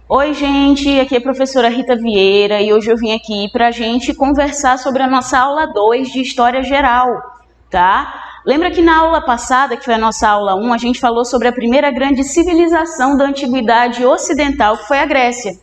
Oi, gente, aqui é a professora Rita Vieira e hoje eu vim aqui para a gente conversar sobre a nossa aula 2 de História Geral, tá? Lembra que na aula passada, que foi a nossa aula 1, a gente falou sobre a primeira grande civilização da Antiguidade Ocidental, que foi a Grécia.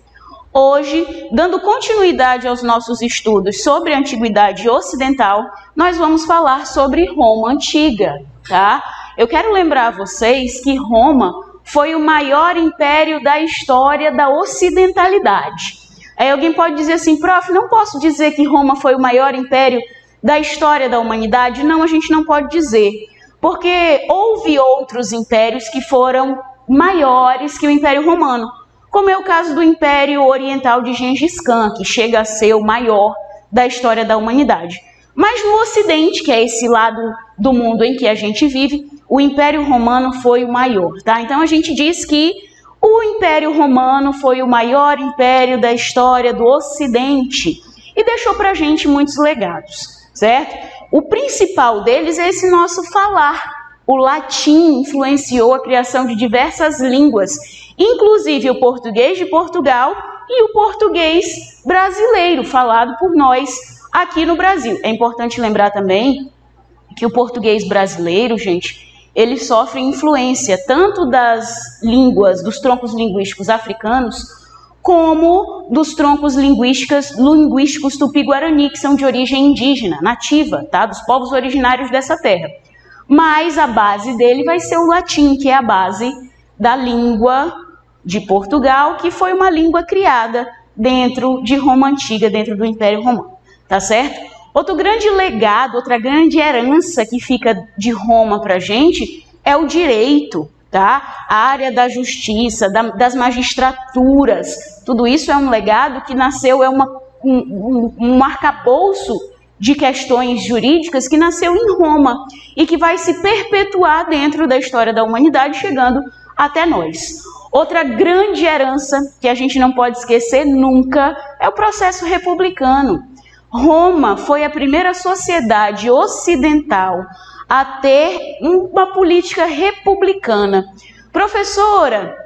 Hoje, dando continuidade aos nossos estudos sobre a Antiguidade Ocidental, nós vamos falar sobre Roma Antiga, tá? Eu quero lembrar a vocês que Roma foi o maior império da história da ocidentalidade. Aí alguém pode dizer assim, prof, não posso dizer que Roma foi o maior império da história da humanidade? Não, a gente não pode dizer, porque houve outros impérios que foram maiores que o Império Romano, como é o caso do Império Oriental de Gengis Khan, que chega a ser o maior da história da humanidade. Mas no Ocidente, que é esse lado do mundo em que a gente vive, o Império Romano foi o maior, tá? Então a gente diz que o Império Romano foi o maior império da história do Ocidente e deixou pra gente muitos legados, certo? O principal deles é esse nosso falar. O latim influenciou a criação de diversas línguas, inclusive o português de Portugal e o português brasileiro, falado por nós aqui no Brasil. É importante lembrar também que o português brasileiro, gente, ele sofre influência tanto das línguas, dos troncos linguísticos africanos, como dos troncos linguísticos tupi-guarani, que são de origem indígena, nativa, tá? Dos povos originários dessa terra. Mas a base dele vai ser o latim, que é a base da língua de Portugal, que foi uma língua criada dentro de Roma Antiga, dentro do Império Romano. Tá certo? Outro grande legado, outra grande herança que fica de Roma pra gente é o direito, tá? A área da justiça, das magistraturas. Tudo isso é um legado que nasceu, é um arcabouço de questões jurídicas que nasceu em Roma e que vai se perpetuar dentro da história da humanidade, chegando até nós. Outra grande herança que a gente não pode esquecer nunca é o processo republicano. Roma foi a primeira sociedade ocidental a ter uma política republicana. Professora,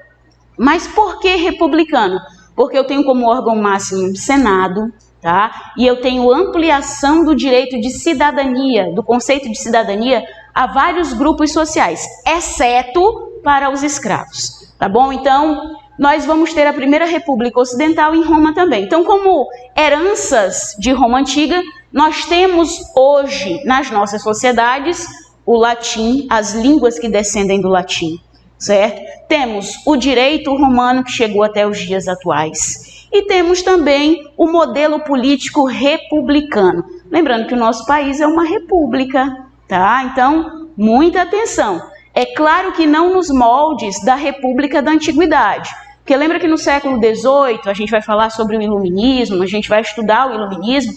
mas por que republicana? Porque eu tenho como órgão máximo o Senado, tá? E eu tenho ampliação do direito de cidadania, do conceito de cidadania, a vários grupos sociais, exceto para os escravos, tá bom? Então, nós vamos ter a primeira república ocidental em Roma também. Então, como heranças de Roma Antiga, nós temos hoje nas nossas sociedades o latim, as línguas que descendem do latim, certo? Temos o direito romano que chegou até os dias atuais. E temos também o modelo político republicano. Lembrando que o nosso país é uma república, tá? Então, muita atenção. É claro que não nos moldes da República da Antiguidade. Porque lembra que no século XVIII a gente vai falar sobre o iluminismo, a gente vai estudar o iluminismo,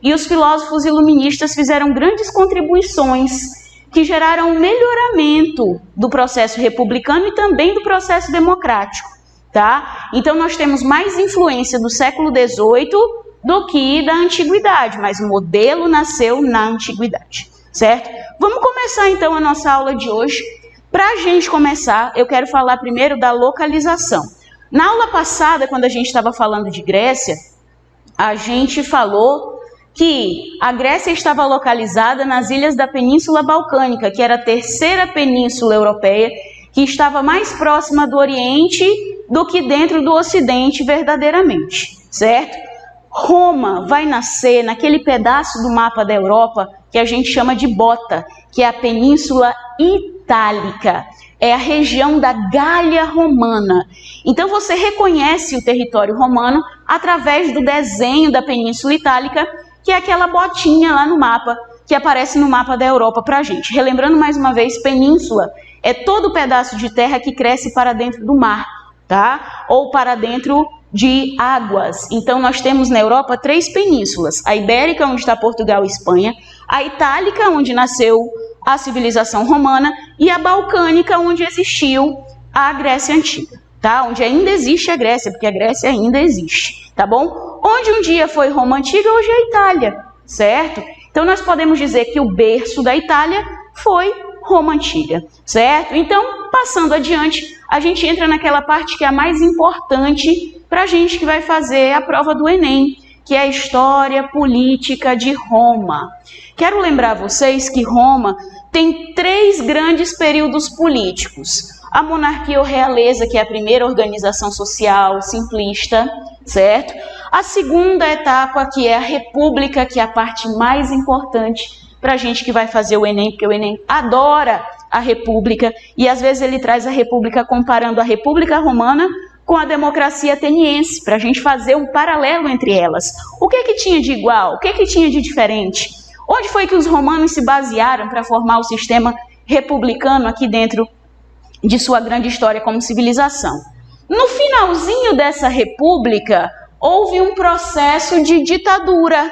e os filósofos iluministas fizeram grandes contribuições que geraram um melhoramento do processo republicano e também do processo democrático, tá? Então nós temos mais influência do século XVIII do que da Antiguidade, mas o modelo nasceu na Antiguidade, certo? Vamos começar então a nossa aula de hoje. Para a gente começar, eu quero falar primeiro da localização. Na aula passada, quando a gente estava falando de Grécia, a gente falou que a Grécia estava localizada nas ilhas da Península Balcânica, que era a terceira península europeia, que estava mais próxima do Oriente do que dentro do Ocidente verdadeiramente, certo? Roma vai nascer naquele pedaço do mapa da Europa que a gente chama de Bota, que é a Península Itálica. É a região da Gália Romana. Então você reconhece o território romano através do desenho da Península Itálica, que é aquela botinha lá no mapa, que aparece no mapa da Europa para a gente. Relembrando mais uma vez, península é todo pedaço de terra que cresce para dentro do mar, tá? Ou para dentro de águas. Então nós temos na Europa 3 penínsulas. A Ibérica, onde está Portugal e Espanha, a Itálica, onde nasceu a civilização romana, e a Balcânica, onde existiu a Grécia Antiga, tá? Onde ainda existe a Grécia, porque a Grécia ainda existe, tá bom? Onde um dia foi Roma Antiga, hoje é a Itália, certo? Então nós podemos dizer que o berço da Itália foi Roma Antiga, certo? Então, passando adiante, a gente entra naquela parte que é a mais importante para a gente que vai fazer a prova do Enem, que é a história política de Roma. Quero lembrar vocês que Roma tem 3 grandes períodos políticos. A monarquia ou realeza, que é a primeira organização social simplista, certo? A segunda etapa, que é a república, que é a parte mais importante para a gente que vai fazer o Enem, porque o Enem adora a república, e às vezes ele traz a república comparando a República Romana com a democracia ateniense, para a gente fazer um paralelo entre elas. O que tinha de igual? O que tinha de diferente? Onde foi que os romanos se basearam para formar o sistema republicano aqui dentro de sua grande história como civilização? No finalzinho dessa república, houve um processo de ditadura,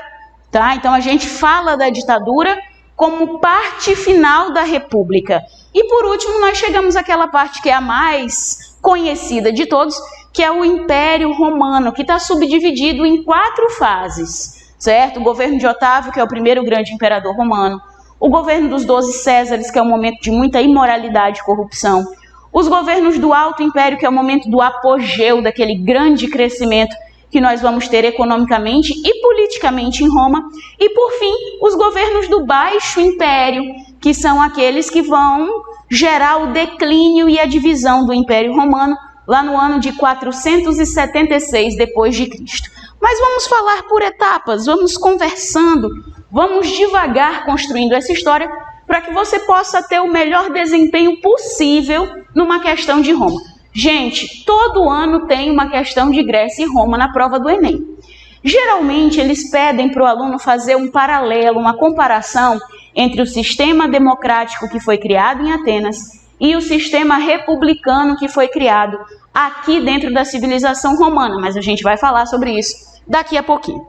tá? Então a gente fala da ditadura como parte final da república. E por último, nós chegamos àquela parte que é a mais conhecida de todos, que é o Império Romano, que está subdividido em 4 fases, certo? O governo de Otávio, que é o primeiro grande imperador romano, o governo dos 12 Césares, que é um momento de muita imoralidade e corrupção, os governos do Alto Império, que é o momento do apogeu, daquele grande crescimento que nós vamos ter economicamente e politicamente em Roma, e por fim, os governos do Baixo Império, que são aqueles que vão gerar o declínio e a divisão do Império Romano lá no ano de 476 depois de Cristo. Mas vamos falar por etapas, vamos conversando, vamos devagar construindo essa história para que você possa ter o melhor desempenho possível numa questão de Roma. Gente, todo ano tem uma questão de Grécia e Roma na prova do Enem. Geralmente, eles pedem para o aluno fazer um paralelo, uma comparação entre o sistema democrático que foi criado em Atenas e o sistema republicano que foi criado aqui dentro da civilização romana. Mas a gente vai falar sobre isso daqui a pouquinho.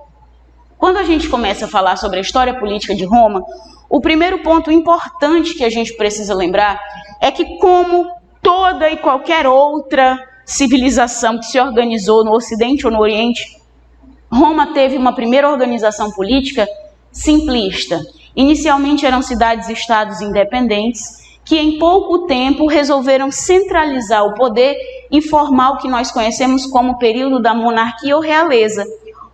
Quando a gente começa a falar sobre a história política de Roma, o primeiro ponto importante que a gente precisa lembrar é que, como toda e qualquer outra civilização que se organizou no Ocidente ou no Oriente, Roma teve uma primeira organização política simplista. Inicialmente eram cidades-estados independentes que em pouco tempo resolveram centralizar o poder e formar o que nós conhecemos como o período da monarquia ou realeza,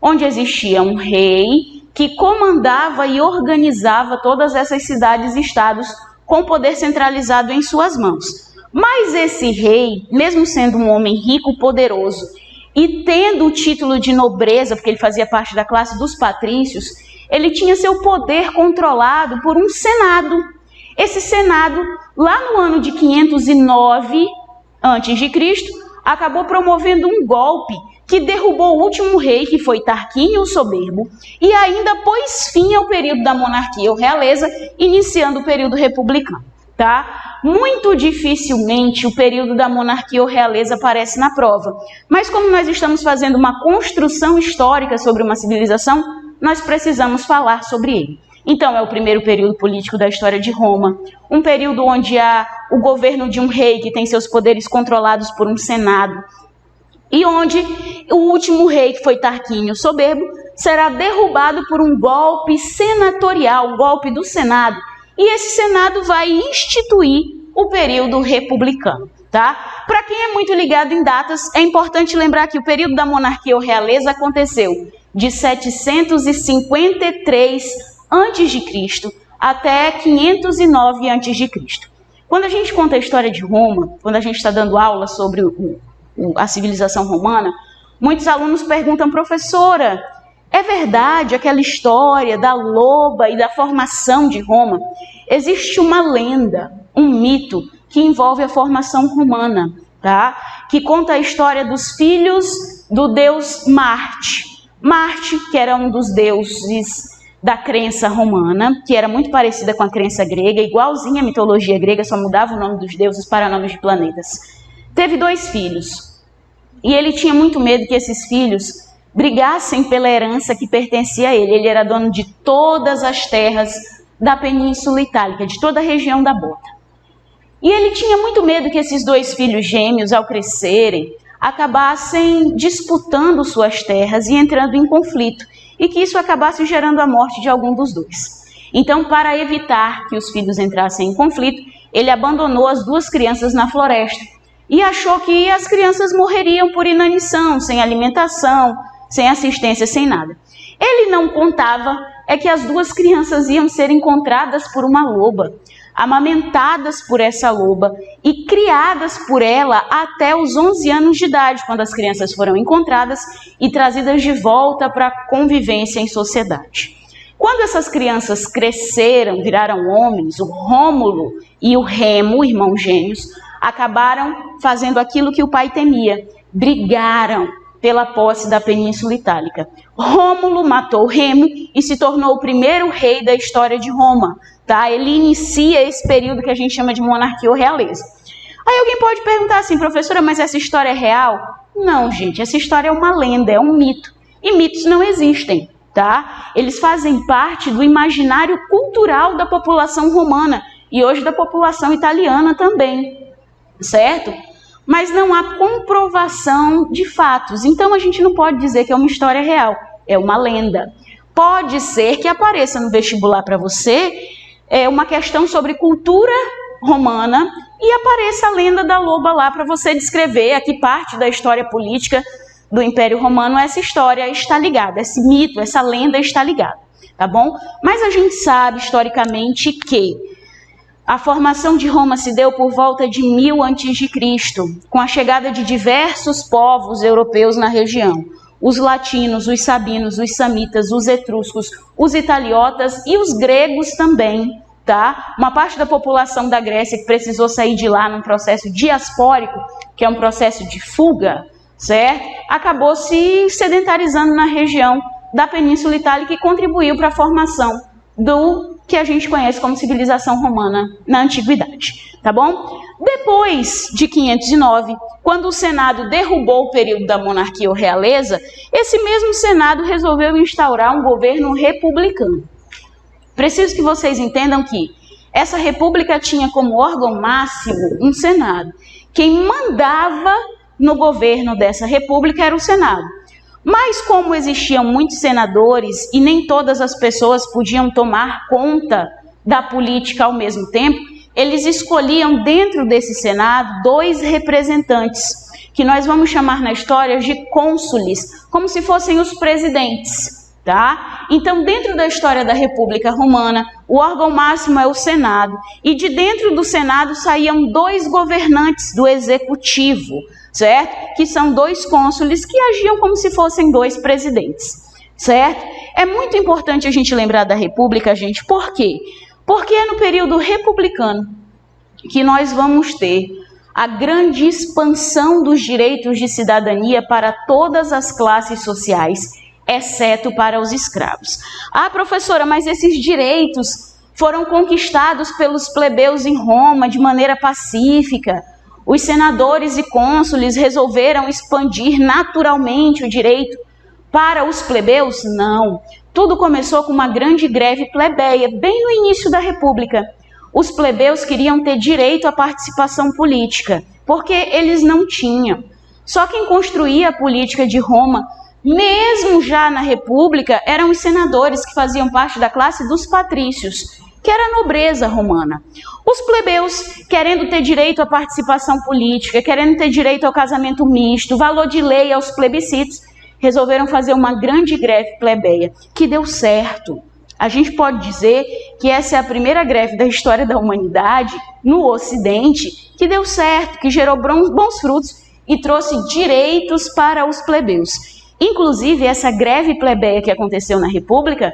onde existia um rei que comandava e organizava todas essas cidades-estados com poder centralizado em suas mãos. Mas esse rei, mesmo sendo um homem rico, poderoso, e tendo o título de nobreza, porque ele fazia parte da classe dos patrícios, ele tinha seu poder controlado por um senado. Esse senado, lá no ano de 509 a.C., acabou promovendo um golpe que derrubou o último rei, que foi Tarquínio o Soberbo, e ainda pôs fim ao período da monarquia ou realeza, iniciando o período republicano. Tá? Muito dificilmente o período da monarquia ou realeza aparece na prova. Mas como nós estamos fazendo uma construção histórica sobre uma civilização, nós precisamos falar sobre ele. Então é o primeiro período político da história de Roma, um período onde há o governo de um rei que tem seus poderes controlados por um senado, e onde o último rei, que foi Tarquínio Soberbo, será derrubado por um golpe senatorial, um golpe do Senado, e esse Senado vai instituir o período republicano, tá? Para quem é muito ligado em datas, é importante lembrar que o período da monarquia ou realeza aconteceu de 753 a.C. até 509 a.C. Quando a gente conta a história de Roma, quando a gente está dando aula sobre a civilização romana, muitos alunos perguntam: professora, é verdade aquela história da loba e da formação de Roma? Existe uma lenda, um mito que envolve a formação romana, tá? Que conta a história dos filhos do deus Marte. Marte, que era um dos deuses da crença romana, que era muito parecida com a crença grega, igualzinha à mitologia grega, só mudava o nome dos deuses para nomes de planetas. Teve 2 filhos, e ele tinha muito medo que esses filhos brigassem pela herança que pertencia a ele. Ele era dono de todas as terras da Península Itálica, de toda a região da Bota. E ele tinha muito medo que esses 2 filhos gêmeos, ao crescerem, acabassem disputando suas terras e entrando em conflito, e que isso acabasse gerando a morte de algum dos 2. Então, para evitar que os filhos entrassem em conflito, ele abandonou as 2 crianças na floresta. e achou que as crianças morreriam por inanição, sem alimentação, sem assistência, sem nada. Ele não contava que as duas crianças iam ser encontradas por uma loba, amamentadas por essa loba e criadas por ela até os 11 anos de idade, quando as crianças foram encontradas e trazidas de volta para a convivência em sociedade. Quando essas crianças cresceram, viraram homens, o Rômulo e o Remo, irmãos gêmeos, acabaram fazendo aquilo que o pai temia, brigaram pela posse da Península Itálica. Rômulo matou Remo e se tornou o primeiro rei da história de Roma. Tá? Ele inicia esse período que a gente chama de monarquia ou realeza. Aí alguém pode perguntar assim, professora, mas essa história é real? Não, gente, essa história é uma lenda, é um mito. E mitos não existem, tá? Eles fazem parte do imaginário cultural da população romana e hoje da população italiana também, certo? Mas não há comprovação de fatos. Então a gente não pode dizer que é uma história real, é uma lenda. Pode ser que apareça no vestibular para você uma questão sobre cultura romana e apareça a lenda da loba lá para você descrever a que parte da história política do Império Romano essa história está ligada, esse mito, essa lenda está ligada, tá bom? Mas a gente sabe historicamente que a formação de Roma se deu por volta de 1000 a.C., com a chegada de diversos povos europeus na região. Os latinos, os sabinos, os samitas, os etruscos, os italiotas e os gregos também, tá? Uma parte da população da Grécia que precisou sair de lá num processo diaspórico, que é um processo de fuga, certo? Acabou se sedentarizando na região da Península Itálica e contribuiu para a formação do que a gente conhece como civilização romana na antiguidade, tá bom? Depois de 509, quando o Senado derrubou o período da monarquia ou realeza, esse mesmo Senado resolveu instaurar um governo republicano. Preciso que vocês entendam que essa república tinha como órgão máximo um Senado. Quem mandava no governo dessa república era o Senado. Mas como existiam muitos senadores e nem todas as pessoas podiam tomar conta da política ao mesmo tempo, eles escolhiam dentro desse Senado 2 representantes, que nós vamos chamar na história de cônsules, como se fossem os presidentes, tá? Então, dentro da história da República Romana, o órgão máximo é o Senado, e de dentro do Senado saíam 2 governantes do executivo, certo? Que são 2 cônsules que agiam como se fossem 2 presidentes, certo? É muito importante a gente lembrar da República, gente, por quê? Porque é no período republicano que nós vamos ter a grande expansão dos direitos de cidadania para todas as classes sociais, exceto para os escravos. Ah, professora, mas esses direitos foram conquistados pelos plebeus em Roma de maneira pacífica. Os senadores e cônsules resolveram expandir naturalmente o direito para os plebeus? Não. Tudo começou com uma grande greve plebeia, bem no início da República. Os plebeus queriam ter direito à participação política, porque eles não tinham. Só quem construía a política de Roma, mesmo já na República, eram os senadores que faziam parte da classe dos patrícios, que era a nobreza romana. Os plebeus, querendo ter direito à participação política, querendo ter direito ao casamento misto, valor de lei aos plebiscitos, resolveram fazer uma grande greve plebeia, que deu certo. A gente pode dizer que essa é a primeira greve da história da humanidade, no Ocidente, que deu certo, que gerou bons frutos e trouxe direitos para os plebeus. Inclusive, essa greve plebeia que aconteceu na República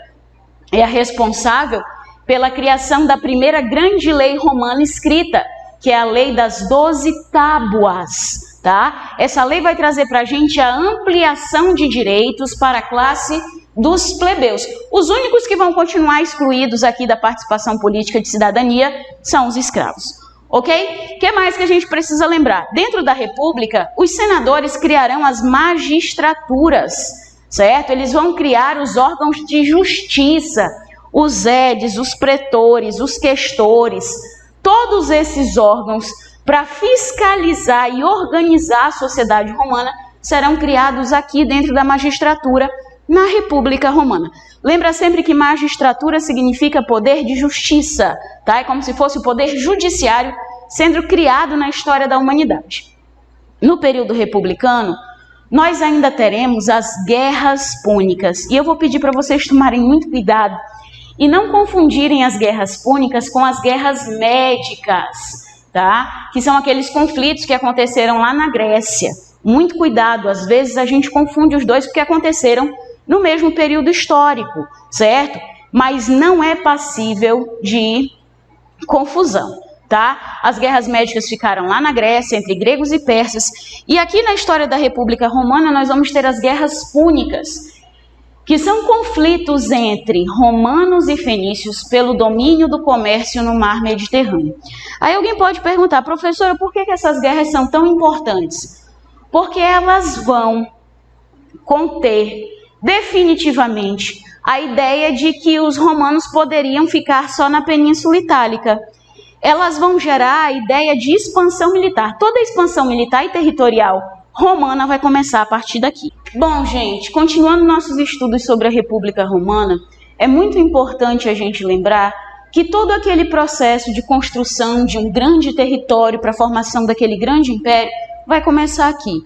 é a responsável pela criação da primeira grande lei romana escrita, que é a Lei das 12 Tábuas, tá? Essa lei vai trazer para a gente a ampliação de direitos para a classe dos plebeus. Os únicos que vão continuar excluídos aqui da participação política de cidadania são os escravos, ok? O que mais que a gente precisa lembrar? Dentro da República, os senadores criarão as magistraturas, certo? Eles vão criar os órgãos de justiça, os edes, os pretores, os questores, todos esses órgãos para fiscalizar e organizar a sociedade romana serão criados aqui dentro da magistratura na República Romana. Lembra sempre que magistratura significa poder de justiça, tá? É como se fosse o poder judiciário sendo criado na história da humanidade. no período republicano, nós ainda teremos as guerras púnicas. E eu vou pedir para vocês tomarem muito cuidado e não confundirem as guerras púnicas com as guerras médicas, tá? Que são aqueles conflitos que aconteceram lá na Grécia. Muito cuidado, às vezes a gente confunde os dois porque aconteceram no mesmo período histórico, certo? Mas não é passível de confusão, tá? As guerras médicas ficaram lá na Grécia, entre gregos e persas, e aqui na história da República Romana nós vamos ter as guerras púnicas, que são conflitos entre romanos e fenícios pelo domínio do comércio no mar Mediterrâneo. Aí alguém pode perguntar, professora, por que essas guerras são tão importantes? Porque elas vão conter definitivamente a ideia de que os romanos poderiam ficar só na Península Itálica. Elas vão gerar a ideia de expansão militar. Toda a expansão militar e territorial romana vai começar a partir daqui. Bom, gente, continuando nossos estudos sobre a República Romana, é muito importante a gente lembrar que todo aquele processo de construção de um grande território para a formação daquele grande império vai começar aqui.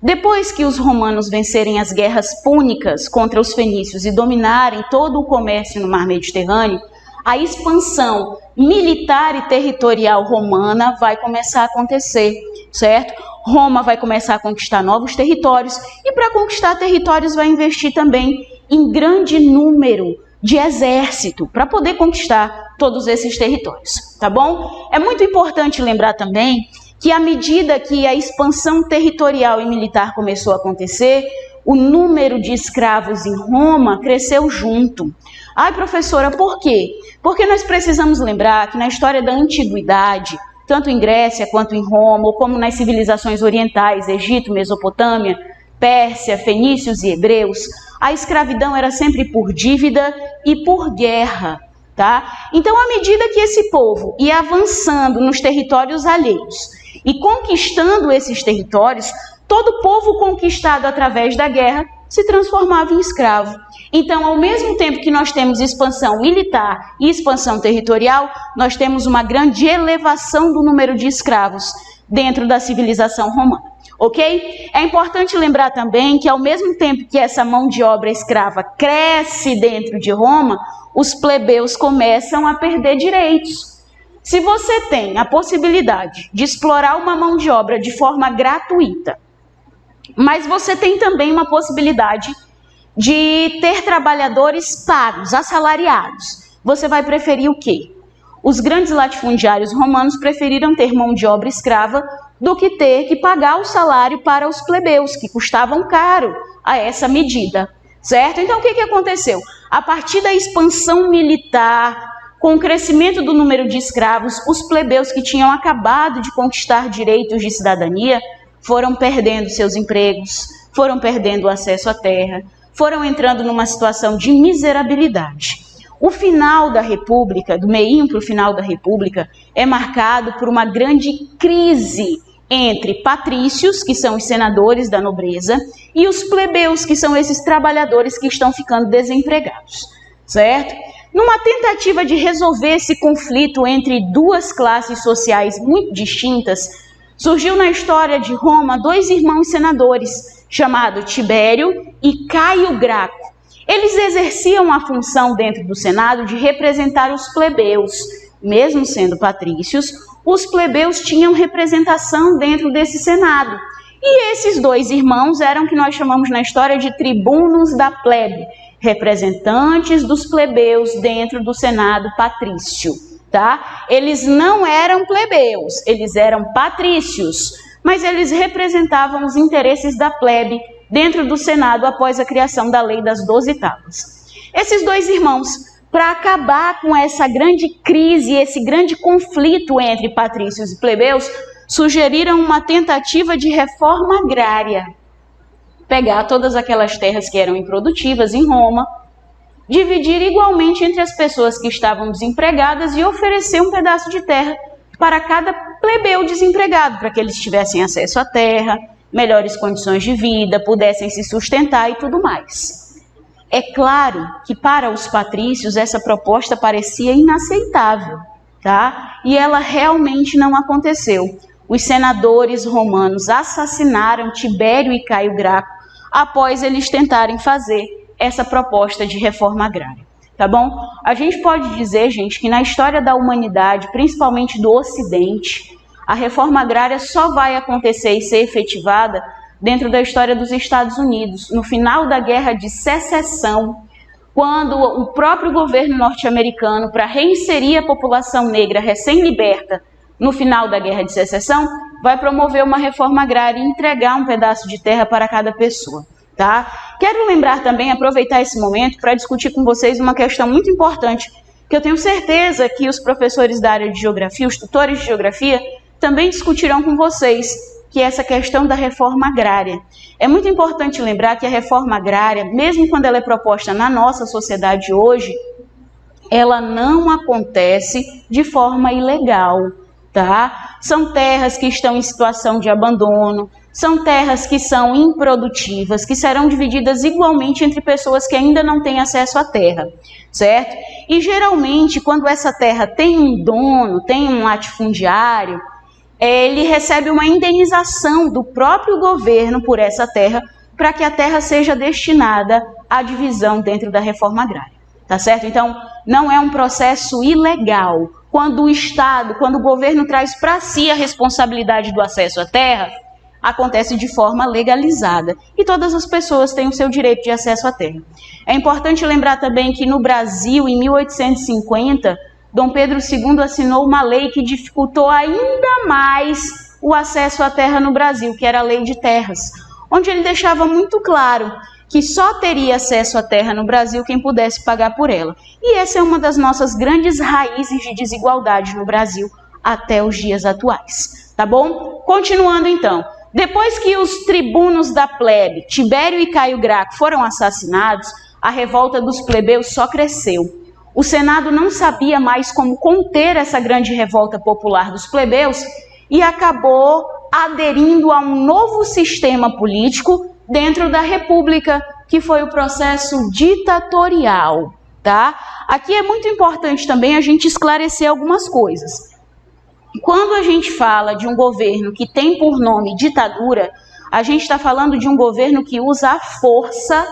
Depois que os romanos vencerem as guerras púnicas contra os fenícios e dominarem todo o comércio no mar Mediterrâneo, a expansão militar e territorial romana vai começar a acontecer, certo? Roma vai começar a conquistar novos territórios e para conquistar territórios vai investir também em grande número de exército para poder conquistar todos esses territórios, tá bom? É muito importante lembrar também que à medida que a expansão territorial e militar começou a acontecer, o número de escravos em Roma cresceu junto. Ai, professora, por quê? Porque nós precisamos lembrar que na história da antiguidade, tanto em Grécia quanto em Roma, como nas civilizações orientais, Egito, Mesopotâmia, Pérsia, fenícios e hebreus, a escravidão era sempre por dívida e por guerra, tá? Então, à medida que esse povo ia avançando nos territórios alheios e conquistando esses territórios, todo povo conquistado através da guerra se transformava em escravo. Então, ao mesmo tempo que nós temos expansão militar e expansão territorial, nós temos uma grande elevação do número de escravos dentro da civilização romana, ok? É importante lembrar também que ao mesmo tempo que essa mão de obra escrava cresce dentro de Roma, os plebeus começam a perder direitos. Se você tem a possibilidade de explorar uma mão de obra de forma gratuita, mas você tem também uma possibilidade de ter trabalhadores pagos, assalariados, você vai preferir o quê? Os grandes latifundiários romanos preferiram ter mão de obra escrava do que ter que pagar o salário para os plebeus, que custavam caro a essa medida, certo? Então, o que aconteceu? A partir da expansão militar, com o crescimento do número de escravos, os plebeus que tinham acabado de conquistar direitos de cidadania foram perdendo seus empregos, foram perdendo o acesso à terra, foram entrando numa situação de miserabilidade. O final da República, do meinho para o final da República, é marcado por uma grande crise entre patrícios, que são os senadores da nobreza, e os plebeus, que são esses trabalhadores que estão ficando desempregados, certo? Numa tentativa de resolver esse conflito entre duas classes sociais muito distintas, surgiu na história de Roma dois irmãos senadores, chamados Tibério e Caio Graco. Eles exerciam a função dentro do Senado de representar os plebeus. Mesmo sendo patrícios, os plebeus tinham representação dentro desse Senado. E esses dois irmãos eram o que nós chamamos na história de tribunos da plebe, representantes dos plebeus dentro do Senado patrício, tá? Eles não eram plebeus, eles eram patrícios, mas eles representavam os interesses da plebe dentro do Senado após a criação da Lei das 12 Tábuas. Esses dois irmãos, para acabar com essa grande crise, esse grande conflito entre patrícios e plebeus, sugeriram uma tentativa de reforma agrária. Pegar todas aquelas terras que eram improdutivas em Roma, dividir igualmente entre as pessoas que estavam desempregadas e oferecer um pedaço de terra para cada plebeu desempregado, para que eles tivessem acesso à terra, melhores condições de vida, pudessem se sustentar e tudo mais. É claro que para os patrícios essa proposta parecia inaceitável, tá? E ela realmente não aconteceu. os senadores romanos assassinaram Tibério e Caio Graco após eles tentarem fazer essa proposta de reforma agrária, tá bom? A gente pode dizer, gente, que na história da humanidade, principalmente do Ocidente, a reforma agrária só vai acontecer e ser efetivada dentro da história dos Estados Unidos, no final da Guerra de Secessão, quando o próprio governo norte-americano, para reinserir a população negra recém-liberta no final da Guerra de Secessão, vai promover uma reforma agrária e entregar um pedaço de terra para cada pessoa, tá? Quero lembrar também, aproveitar esse momento para discutir com vocês uma questão muito importante, que eu tenho certeza que os professores da área de geografia, os tutores de geografia, também discutirão com vocês, que é essa questão da reforma agrária. É muito importante lembrar que a reforma agrária, mesmo quando ela é proposta na nossa sociedade hoje, ela não acontece de forma ilegal, tá? São terras que estão em situação de abandono, são terras que são improdutivas, que serão divididas igualmente entre pessoas que ainda não têm acesso à terra, certo? E geralmente, quando essa terra tem um dono, tem um latifundiário, ele recebe uma indenização do próprio governo por essa terra, para que a terra seja destinada à divisão dentro da reforma agrária, tá certo? Então, não é um processo ilegal. Quando o Estado, quando o governo traz para si a responsabilidade do acesso à terra, acontece de forma legalizada. E todas as pessoas têm o seu direito de acesso à terra. É importante lembrar também que no Brasil, em 1850, Dom Pedro II assinou uma lei que dificultou ainda mais o acesso à terra no Brasil, que era a Lei de Terras, onde ele deixava muito claro que só teria acesso à terra no Brasil quem pudesse pagar por ela. E essa é uma das nossas grandes raízes de desigualdade no Brasil até os dias atuais, tá bom? Continuando então, depois que os tribunos da plebe, Tibério e Caio Graco, foram assassinados, a revolta dos plebeus só cresceu. O Senado não sabia mais como conter essa grande revolta popular dos plebeus e acabou aderindo a um novo sistema político dentro da República, que foi o processo ditatorial, tá? Aqui é muito importante também a gente esclarecer algumas coisas. Quando a gente fala de um governo que tem por nome ditadura, a gente está falando de um governo que usa a força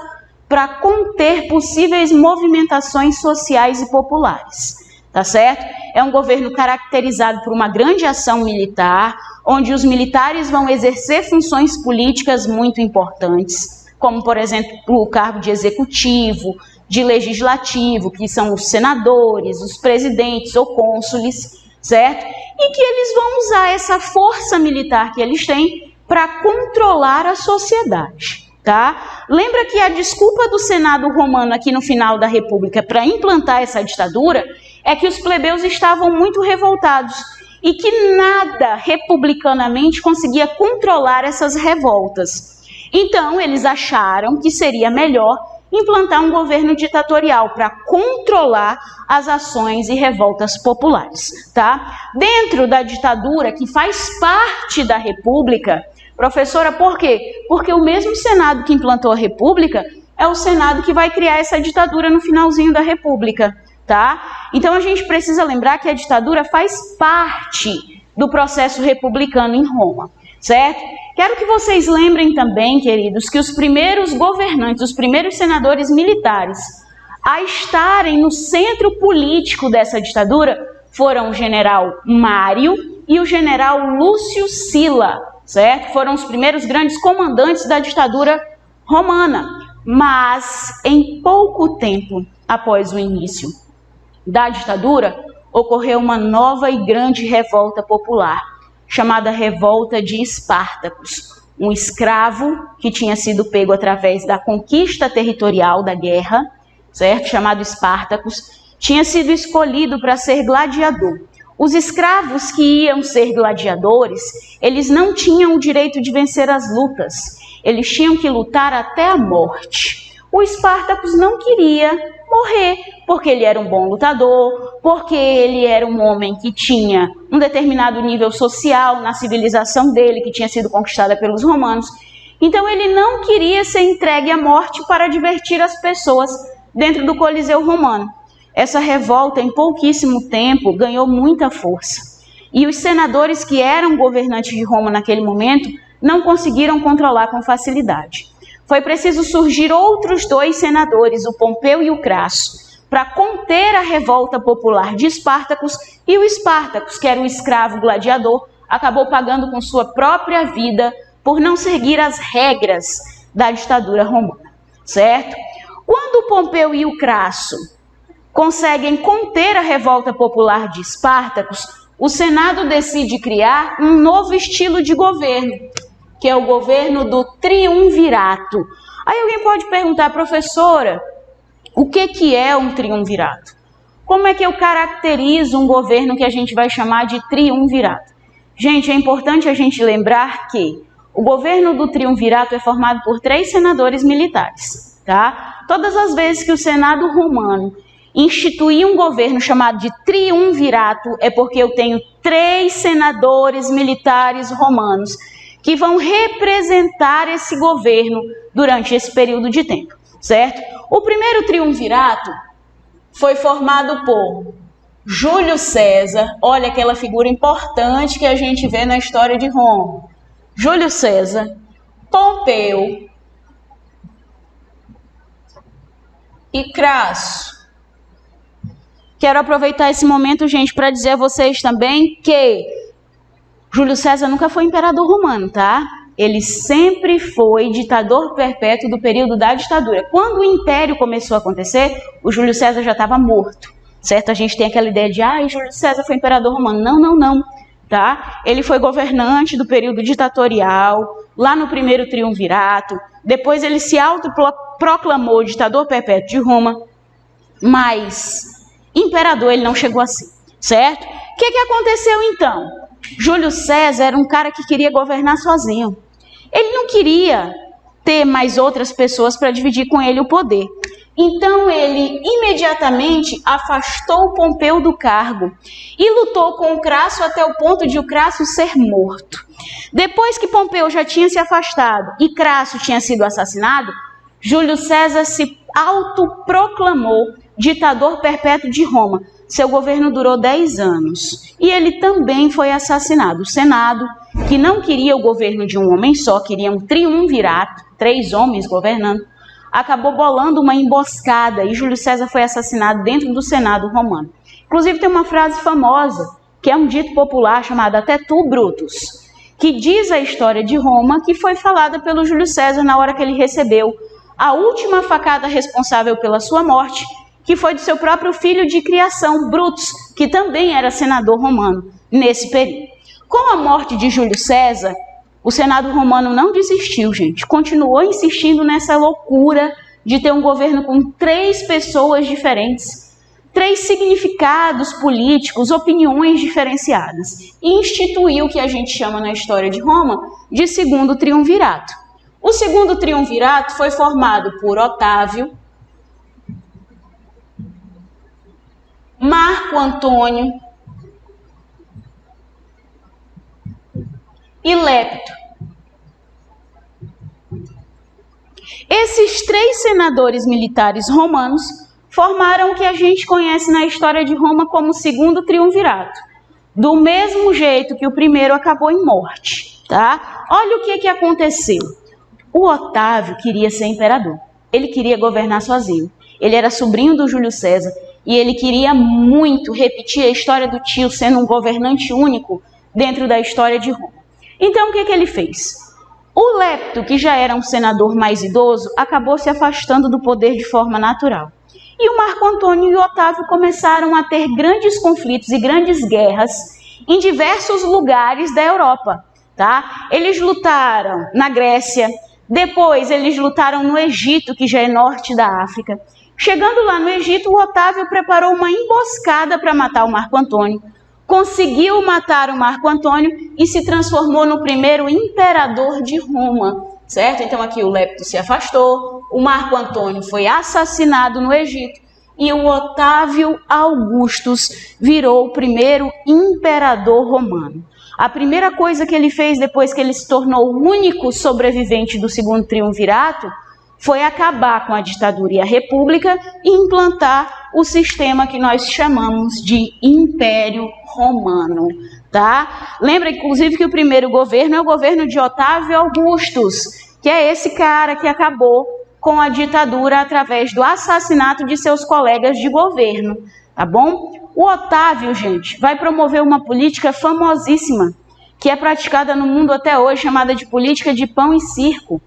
para conter possíveis movimentações sociais e populares, tá certo? É um governo caracterizado por uma grande ação militar, onde os militares vão exercer funções políticas muito importantes, como, por exemplo, o cargo de executivo, de legislativo, que são os senadores, os presidentes ou cônsules, certo? E que eles vão usar essa força militar que eles têm para controlar a sociedade. Tá? Lembra que a desculpa do Senado romano aqui no final da República para implantar essa ditadura é que os plebeus estavam muito revoltados e que nada republicanamente conseguia controlar essas revoltas. Então eles acharam que seria melhor implantar um governo ditatorial para controlar as ações e revoltas populares. Tá? Dentro da ditadura, que faz parte da República, professora, por quê? Porque o mesmo Senado que implantou a República é o Senado que vai criar essa ditadura no finalzinho da República, tá? Então a gente precisa lembrar que a ditadura faz parte do processo republicano em Roma, certo? Quero que vocês lembrem também, queridos, que os primeiros governantes, os primeiros senadores militares a estarem no centro político dessa ditadura foram o general Mário e o general Lúcio Sila, certo? Foram os primeiros grandes comandantes da ditadura romana. Mas, em pouco tempo após o início da ditadura, ocorreu uma nova e grande revolta popular, chamada Revolta de Espartacus. Um escravo que tinha sido pego através da conquista territorial da guerra, certo? Chamado Espartacus, tinha sido escolhido para ser gladiador. Os escravos que iam ser gladiadores, eles não tinham o direito de vencer as lutas. Eles tinham que lutar até a morte. O Espartacus não queria morrer, porque ele era um bom lutador, porque ele era um homem que tinha um determinado nível social na civilização dele, que tinha sido conquistada pelos romanos. Então ele não queria ser entregue à morte para divertir as pessoas dentro do Coliseu romano. Essa revolta, em pouquíssimo tempo, ganhou muita força. e os senadores que eram governantes de Roma naquele momento não conseguiram controlar com facilidade. Foi preciso surgir outros 2 senadores, o Pompeu e o Crasso, para conter a revolta popular de Espartacus, e o Espartacus, que era um escravo gladiador, acabou pagando com sua própria vida por não seguir as regras da ditadura romana, certo? Quando o Pompeu e o Crasso conseguem conter a revolta popular de Espartacus, o Senado decide criar um novo estilo de governo, que é o governo do triunvirato. Aí alguém pode perguntar, professora, o que é um triunvirato? Como é que eu caracterizo um governo que a gente vai chamar de triunvirato? Gente, é importante a gente lembrar que o governo do triunvirato é formado por 3 senadores militares, tá? Todas as vezes que o Senado romano instituir um governo chamado de triunvirato, é porque eu tenho 3 senadores militares romanos que vão representar esse governo durante esse período de tempo, certo? O primeiro triunvirato foi formado por Júlio César, olha aquela figura importante que a gente vê na história de Roma. Júlio César, Pompeu e Crasso. Quero aproveitar esse momento, gente, para dizer a vocês também que Júlio César nunca foi imperador romano, tá? Ele sempre foi ditador perpétuo do período da ditadura. Quando o império começou a acontecer, o Júlio César já estava morto, certo? A gente tem aquela ideia de, Júlio César foi imperador romano. Não, tá? Ele foi governante do período ditatorial, lá no primeiro triunvirato. Depois ele se autoproclamou ditador perpétuo de Roma, mas imperador ele não chegou assim, certo? O que aconteceu então? Júlio César era um cara que queria governar sozinho. Ele não queria ter mais outras pessoas para dividir com ele o poder. Então ele imediatamente afastou Pompeu do cargo e lutou com o Crasso até o ponto de o Crasso ser morto. Depois que Pompeu já tinha se afastado e Crasso tinha sido assassinado, Júlio César se autoproclamou ditador perpétuo de Roma. Seu governo durou 10 anos e ele também foi assassinado. O Senado, que não queria o governo de um homem só, queria um triunvirato, 3 homens governando, acabou bolando uma emboscada e Júlio César foi assassinado dentro do Senado romano. Inclusive tem uma frase famosa, que é um dito popular chamado "Até tu, Brutus", que diz a história de Roma, que foi falada pelo Júlio César na hora que ele recebeu a última facada responsável pela sua morte, que foi do seu próprio filho de criação, Brutus, que também era senador romano nesse período. Com a morte de Júlio César, o Senado romano não desistiu, gente. Continuou insistindo nessa loucura de ter um governo com 3 pessoas diferentes, 3 significados políticos, opiniões diferenciadas. E instituiu o que a gente chama na história de Roma de segundo triunvirato. O segundo triunvirato foi formado por Otávio, Marco Antônio e Lepto. Esses 3 senadores militares romanos formaram o que a gente conhece na história de Roma como segundo triunvirato, do mesmo jeito que o primeiro acabou em morte, tá? Olha o que aconteceu. O Otávio queria ser imperador, ele queria governar sozinho, ele era sobrinho do Júlio César, e ele queria muito repetir a história do tio, sendo um governante único dentro da história de Roma. Então, o que ele fez? O Lepto, que já era um senador mais idoso, acabou se afastando do poder de forma natural. E o Marco Antônio e o Otávio começaram a ter grandes conflitos e grandes guerras em diversos lugares da Europa, tá? Eles lutaram na Grécia, depois eles lutaram no Egito, que já é norte da África. Chegando lá no Egito, o Otávio preparou uma emboscada para matar o Marco Antônio, conseguiu matar o Marco Antônio e se transformou no primeiro imperador de Roma, certo? Então aqui o Lepto se afastou, o Marco Antônio foi assassinado no Egito e o Otávio Augustus virou o primeiro imperador romano. A primeira coisa que ele fez depois que ele se tornou o único sobrevivente do segundo triunvirato foi acabar com a ditadura e a república e implantar o sistema que nós chamamos de Império Romano. tá? Lembra, inclusive, que o primeiro governo é o governo de Otávio Augustus, que é esse cara que acabou com a ditadura através do assassinato de seus colegas de governo, tá bom? O Otávio, gente, vai promover uma política famosíssima, que é praticada no mundo até hoje, chamada de política de pão e circo,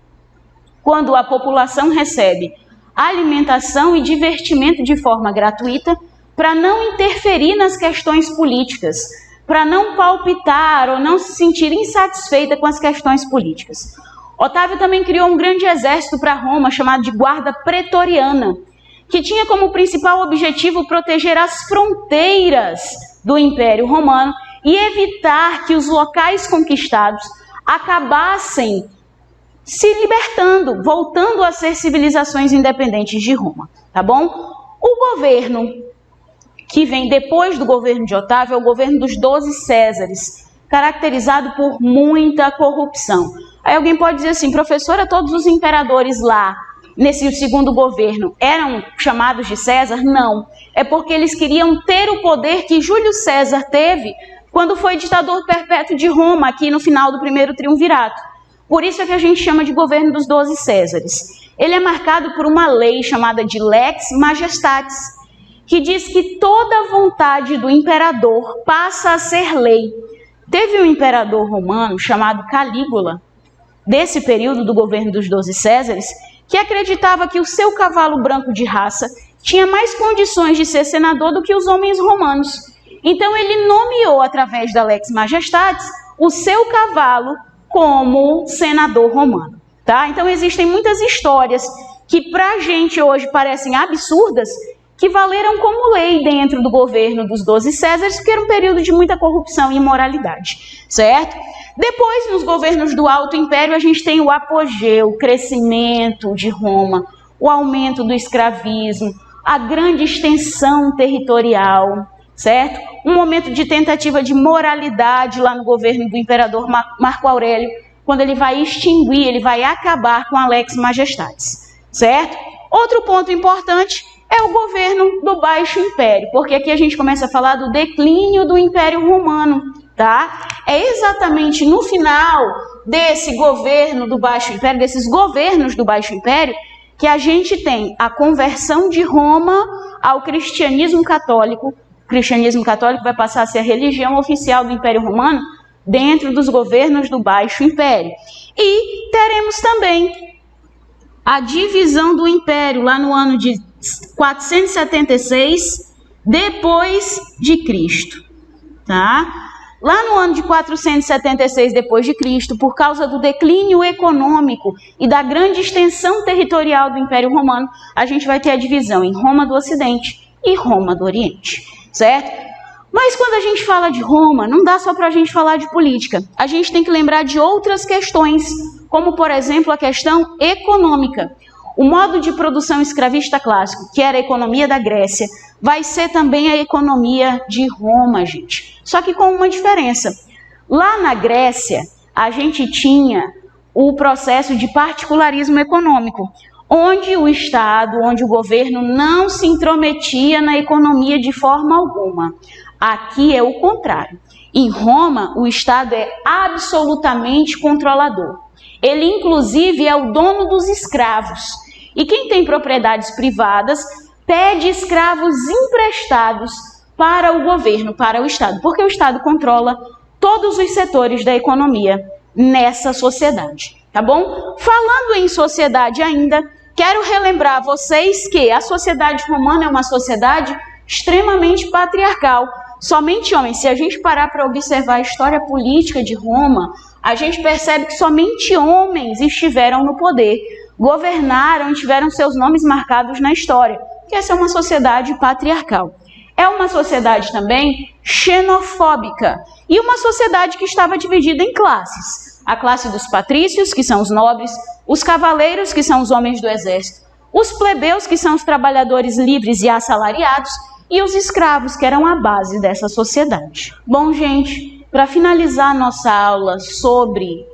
quando a população recebe alimentação e divertimento de forma gratuita para não interferir nas questões políticas, para não palpitar ou não se sentir insatisfeita com as questões políticas. Otávio também criou um grande exército para Roma, chamado de Guarda Pretoriana, que tinha como principal objetivo proteger as fronteiras do Império Romano e evitar que os locais conquistados acabassem se libertando, voltando a ser civilizações independentes de Roma, tá bom? O governo que vem depois do governo de Otávio é o governo dos 12 Césares, caracterizado por muita corrupção. Aí alguém pode dizer assim, professora, todos os imperadores lá, nesse segundo governo, eram chamados de César? Não, é porque eles queriam ter o poder que Júlio César teve quando foi ditador perpétuo de Roma, aqui no final do primeiro triunvirato. Por isso é que a gente chama de governo dos 12 Césares. Ele é marcado por uma lei chamada de Lex Majestatis, que diz que toda vontade do imperador passa a ser lei. Teve um imperador romano chamado Calígula, desse período do governo dos 12 Césares, que acreditava que o seu cavalo branco de raça tinha mais condições de ser senador do que os homens romanos. Então ele nomeou, através da Lex Majestatis, o seu cavalo como senador romano, tá? Então existem muitas histórias que pra gente hoje parecem absurdas, que valeram como lei dentro do governo dos 12 Césares, porque era um período de muita corrupção e imoralidade, certo? Depois, nos governos do Alto Império, a gente tem o apogeu, o crescimento de Roma, o aumento do escravismo, a grande extensão territorial, certo? Um momento de tentativa de moralidade lá no governo do imperador Marco Aurélio, quando ele vai extinguir, ele vai acabar com a Lex Majestatis, certo? Outro ponto importante é o governo do Baixo Império, porque aqui a gente começa a falar do declínio do Império Romano, tá? É exatamente no final desse governo do Baixo Império, desses governos do Baixo Império, que a gente tem a conversão de Roma ao cristianismo católico. O cristianismo católico vai passar a ser a religião oficial do Império Romano dentro dos governos do Baixo Império. E teremos também a divisão do Império lá no ano de 476 depois de Cristo, tá? Lá no ano de 476 depois de Cristo, por causa do declínio econômico e da grande extensão territorial do Império Romano, a gente vai ter a divisão em Roma do Ocidente e Roma do Oriente, certo? Mas quando a gente fala de Roma, não dá só para a gente falar de política. A gente tem que lembrar de outras questões, como, por exemplo, a questão econômica. O modo de produção escravista clássico, que era a economia da Grécia, vai ser também a economia de Roma, gente. Só que com uma diferença. Lá na Grécia, a gente tinha o processo de particularismo econômico, onde o Estado, onde o governo não se intrometia na economia de forma alguma. Aqui é o contrário. Em Roma, o Estado é absolutamente controlador. Ele, inclusive, é o dono dos escravos. E quem tem propriedades privadas pede escravos emprestados para o governo, para o Estado, porque o Estado controla todos os setores da economia nessa sociedade, tá bom? Falando em sociedade ainda, quero relembrar a vocês que a sociedade romana é uma sociedade extremamente patriarcal. Somente homens. Se a gente parar para observar a história política de Roma, a gente percebe que somente homens estiveram no poder, governaram e tiveram seus nomes marcados na história, que essa é uma sociedade patriarcal. É uma sociedade também xenofóbica e uma sociedade que estava dividida em classes. A classe dos patrícios, que são os nobres, os cavaleiros, que são os homens do exército, os plebeus, que são os trabalhadores livres e assalariados, e os escravos, que eram a base dessa sociedade. Bom, gente, para finalizar nossa aula sobre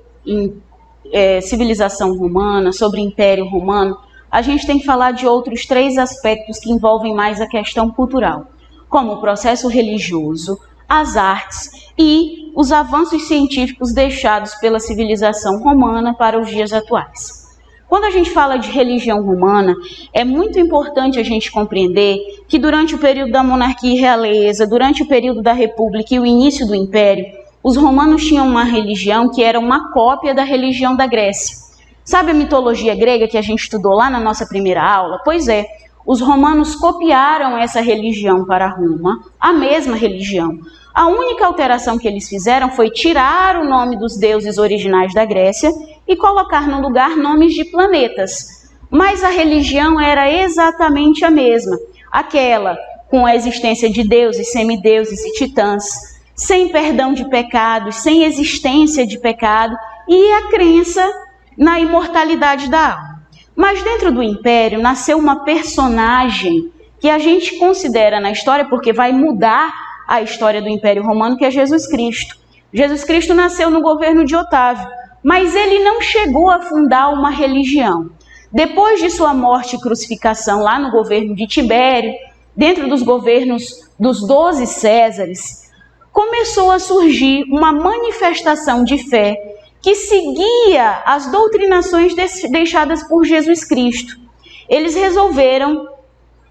civilização romana, sobre Império Romano, a gente tem que falar de outros 3 aspectos que envolvem mais a questão cultural, como o processo religioso, as artes e os avanços científicos deixados pela civilização romana para os dias atuais. Quando a gente fala de religião romana, é muito importante a gente compreender que durante o período da monarquia e realeza, durante o período da república e o início do império, os romanos tinham uma religião que era uma cópia da religião da Grécia. Sabe a mitologia grega que a gente estudou lá na nossa primeira aula? Pois é, os romanos copiaram essa religião para Roma, a mesma religião. A única alteração que eles fizeram foi tirar o nome dos deuses originais da Grécia e colocar no lugar nomes de planetas. Mas a religião era exatamente a mesma, aquela com a existência de deuses, semideuses e titãs, sem perdão de pecados, sem existência de pecado e a crença na imortalidade da alma. Mas dentro do império nasceu uma personagem que a gente considera na história, porque vai mudar a história do Império Romano, que é Jesus Cristo. Jesus Cristo nasceu no governo de Otávio, mas ele não chegou a fundar uma religião. Depois de sua morte e crucificação lá no governo de Tibério, dentro dos governos dos 12 Césares, começou a surgir uma manifestação de fé que seguia as doutrinações deixadas por Jesus Cristo. Eles resolveram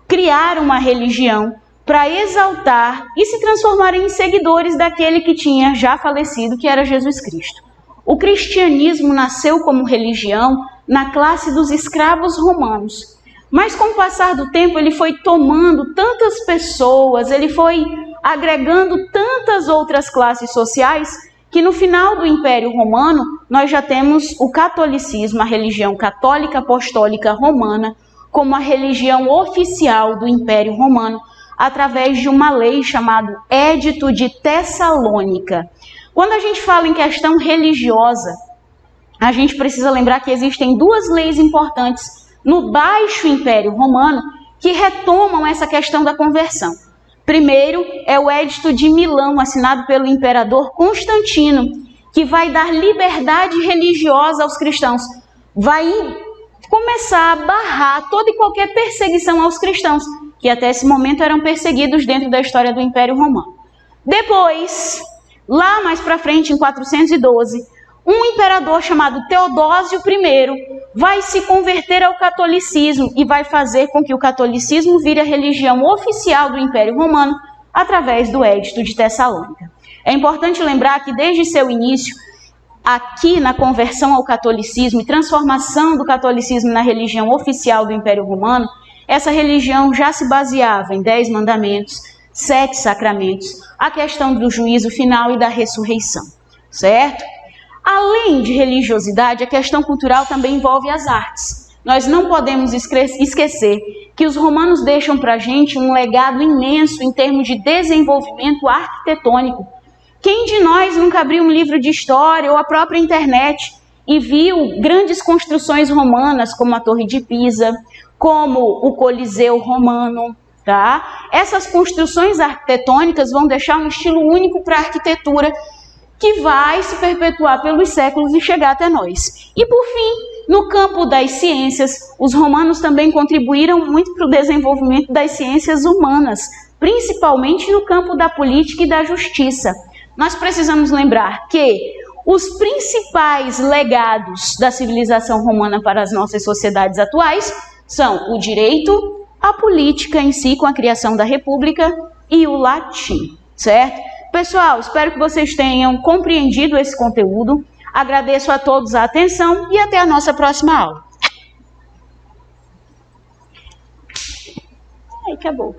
criar uma religião para exaltar e se transformarem em seguidores daquele que tinha já falecido, que era Jesus Cristo. O cristianismo nasceu como religião na classe dos escravos romanos, mas com o passar do tempo ele foi tomando tantas pessoas, ele foi agregando tantas outras classes sociais, que no final do Império Romano nós já temos o catolicismo, a religião católica apostólica romana, como a religião oficial do Império Romano, através de uma lei chamada Édito de Tessalônica. Quando a gente fala em questão religiosa, a gente precisa lembrar que existem duas leis importantes no Baixo Império Romano que retomam essa questão da conversão. Primeiro é o Édito de Milão, assinado pelo imperador Constantino, que vai dar liberdade religiosa aos cristãos. Vai começar a barrar toda e qualquer perseguição aos cristãos, que até esse momento eram perseguidos dentro da história do Império Romano. Depois, lá mais para frente, em 412, um imperador chamado Teodósio I vai se converter ao catolicismo e vai fazer com que o catolicismo vire a religião oficial do Império Romano através do Édito de Tessalônica. É importante lembrar que desde seu início, aqui na conversão ao catolicismo e transformação do catolicismo na religião oficial do Império Romano, essa religião já se baseava em 10 mandamentos, 7 sacramentos, a questão do juízo final e da ressurreição, certo? Além de religiosidade, a questão cultural também envolve as artes. Nós não podemos esquecer que os romanos deixam para a gente um legado imenso em termos de desenvolvimento arquitetônico. Quem de nós nunca abriu um livro de história ou a própria internet e viu grandes construções romanas, como a Torre de Pisa, como o Coliseu Romano, tá? Essas construções arquitetônicas vão deixar um estilo único para a arquitetura que vai se perpetuar pelos séculos e chegar até nós. E por fim, no campo das ciências, os romanos também contribuíram muito para o desenvolvimento das ciências humanas, principalmente no campo da política e da justiça. Nós precisamos lembrar que os principais legados da civilização romana para as nossas sociedades atuais são o direito, a política em si, com a criação da república, e o latim, certo? Pessoal, espero que vocês tenham compreendido esse conteúdo. Agradeço a todos a atenção e até a nossa próxima aula. Aí, acabou.